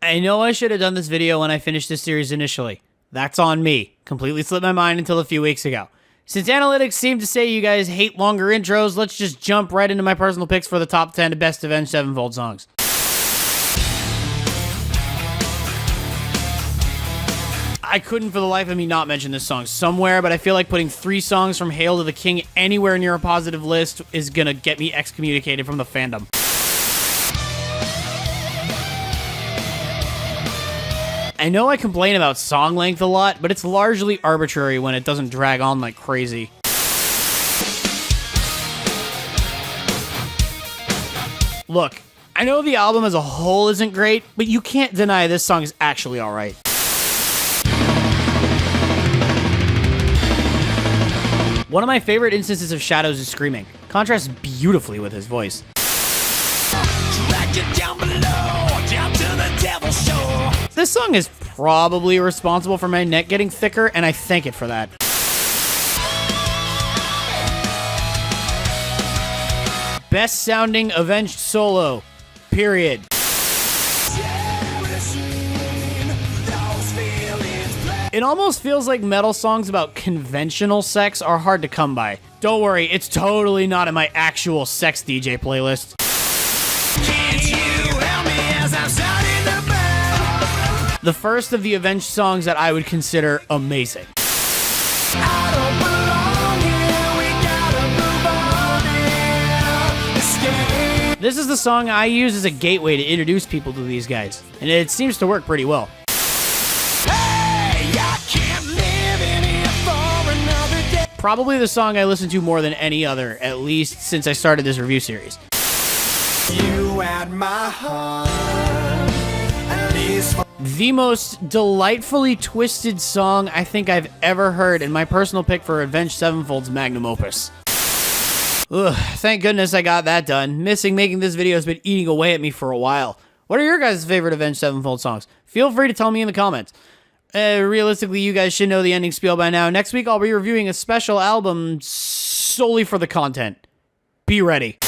I know I should have done this video when I finished this series initially. That's on me. Completely slipped my mind until a few weeks ago. Since analytics seem to say you guys hate longer intros, let's just jump right into my personal picks for the top 10 best Avenged Sevenfold songs. I couldn't for the life of me not mention this song somewhere, but I feel like putting 3 songs from Hail to the King anywhere near a positive list is gonna get me excommunicated from the fandom. I know I complain about song length a lot, but it's largely arbitrary when it doesn't drag on like crazy. Look, I know the album as a whole isn't great, but you can't deny this song is actually alright. One of my favorite instances of Shadows is Screaming. Contrasts beautifully with his voice. This song is probably responsible for my neck getting thicker, and I thank it for that. Best sounding Avenged solo, period. It almost feels like metal songs about conventional sex are hard to come by. Don't worry, it's totally not in my actual sex DJ playlist. The first of the Avenged songs that I would consider amazing. This is the song I use as a gateway to introduce people to these guys, and it seems to work pretty well. Probably the song I listen to more than any other, at least since I started this review series. You had my heart, at least. The most delightfully twisted song I think I've ever heard, and my personal pick for Avenged Sevenfold's magnum opus. Ugh, thank goodness I got that done. Missing making this video has been eating away at me for a while. What are your guys' favorite Avenged Sevenfold songs? Feel free to tell me in the comments. Realistically, you guys should know the ending spiel by now. Next week, I'll be reviewing a special album solely for the content. Be ready.